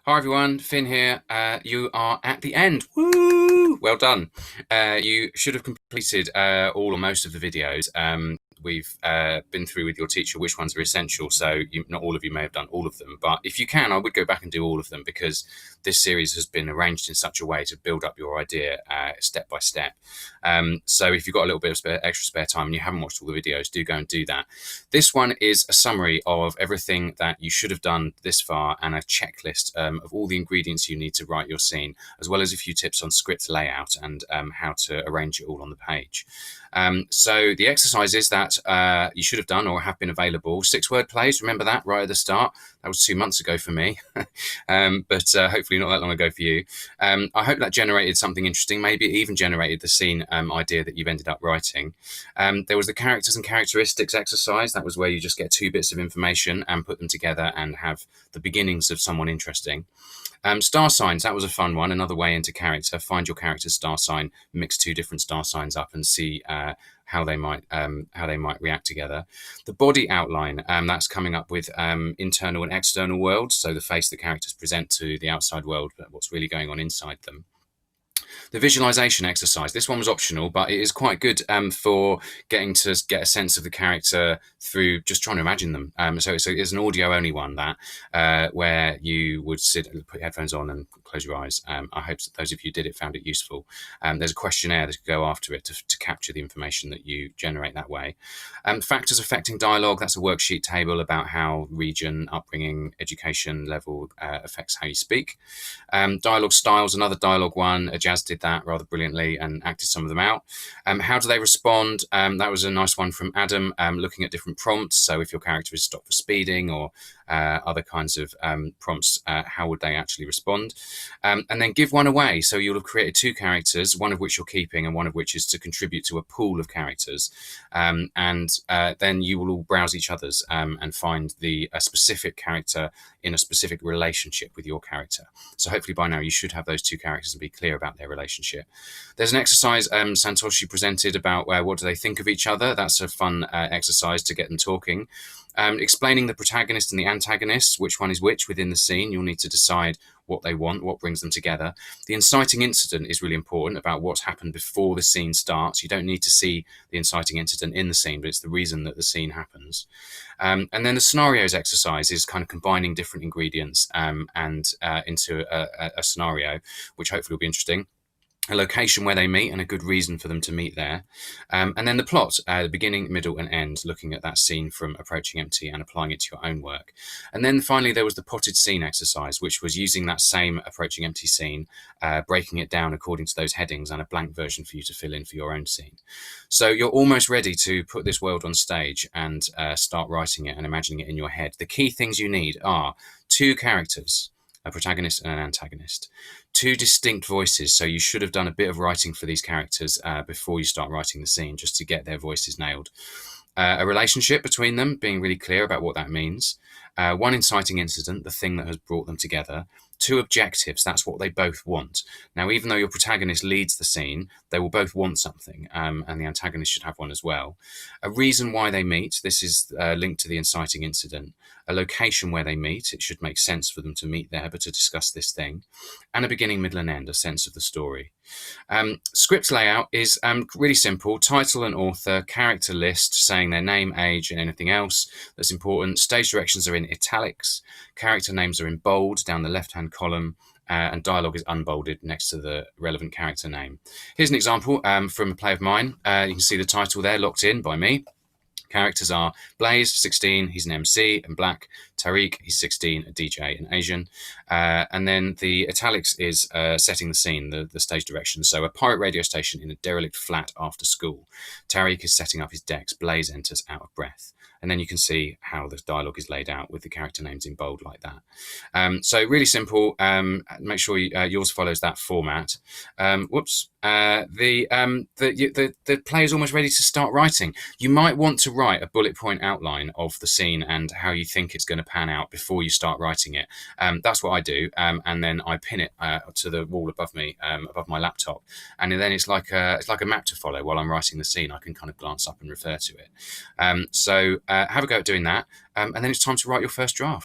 Hi everyone, Finn here. You are at the end. Woo! Well done. You should have completed all or most of the videos. We've been through with your teacher which ones are essential, so not all of you may have done all of them, but if you can, I would go back and do all of them because this series has been arranged in such a way to build up your idea step by step. So if you've got a little bit of extra spare time and you haven't watched all the videos, do go and do that. This one is a summary of everything that you should have done this far and a checklist of all the ingredients you need to write your scene, as well as a few tips on script layout and how to arrange it all on the page. So the exercises that you should have done or have been available: 6-word plays, remember that right at the start. That was 2 months ago for me, but hopefully not that long ago for you. I hope that generated something interesting, maybe even generated the scene idea that you've ended up writing. There was the characters and characteristics exercise. That was where you just get 2 bits of information and put them together and have the beginnings of someone interesting. Star signs, that was a fun one, another way into character. Find your character's star sign, mix 2 different star signs up and see how they might react together. The body outline, that's coming up with internal and external worlds, so the face the characters present to the outside world, but what's really going on inside them. The visualization exercise, this one was optional, but it is quite good for getting to get a sense of the character through just trying to imagine them. So it's an audio only one, that where you would sit and put your headphones on and close your eyes. I hope that those of you who did it found it useful. There's a questionnaire that could go after it to capture the information that you generate that way. Factors affecting dialogue, that's a worksheet table about how region, upbringing, education level affects how you speak. Dialogue styles, another dialogue one. Jazz did that rather brilliantly and acted some of them out. How do they respond? That was a nice one from Adam, looking at different prompts. So if your character is stopped for speeding or other kinds of prompts, how would they actually respond? And then give one away. So you'll have created 2 characters, one of which you're keeping and one of which is to contribute to a pool of characters. And then you will all browse each other's and find a specific character in a specific relationship with your character. So hopefully by now you should have those 2 characters and be clear about their relationship. There's an exercise Santoshi presented about what do they think of each other. That's a fun exercise to get them talking. Explaining the protagonist and the antagonist, which one is which within the scene. You'll need to decide what they want, what brings them together. The inciting incident is really important, about what's happened before the scene starts. You don't need to see the inciting incident in the scene, but it's the reason that the scene happens. And then the scenarios exercise is kind of combining different ingredients and into a scenario, which hopefully will be interesting. A location where they meet and a good reason for them to meet there. And then the plot, the beginning, middle and end, looking at that scene from approaching empty and applying it to your own work. And then finally there was the potted scene exercise, which was using that same approaching empty scene, breaking it down according to those headings and a blank version for you to fill in for your own scene. So you're almost ready to put this world on stage and start writing it and imagining it in your head. The key things you need are 2 characters, a protagonist and an antagonist, 2 distinct voices. So you should have done a bit of writing for these characters before you start writing the scene, just to get their voices nailed. A relationship between them, being really clear about what that means. 1 inciting incident, the thing that has brought them together. 2 objectives, that's what they both want. Now, even though your protagonist leads the scene, they will both want something, and the antagonist should have one as well. A reason why they meet, this is linked to the inciting incident. A location where they meet, it should make sense for them to meet there, but to discuss this thing. And a beginning, middle and end, a sense of the story. Script layout is really simple. Title and author, character list, saying their name, age and anything else that's important. Stage directions are in italics. Character names are in bold down the left-hand column. And dialogue is unbolded next to the relevant character name. Here's an example from a play of mine. You can see the title there, Locked In by me. Characters are Blaze, 16, he's an MC and black. Tariq, he's 16, a DJ and Asian. And then the italics is setting the scene, the stage direction. So a pirate radio station in a derelict flat after school. Tariq is setting up his decks. Blaze enters out of breath. And then you can see how the dialogue is laid out with the character names in bold like that. So really simple. Make sure yours follows that format. The play is almost ready to start writing. You might want to write a bullet point outline of the scene and how you think it's going to pan out before you start writing it. That's what I do, and then I pin it to the wall above me, above my laptop, and then it's like a map to follow while I'm writing the scene. I can kind of glance up and refer to it. So have a go at doing that, and then it's time to write your first draft.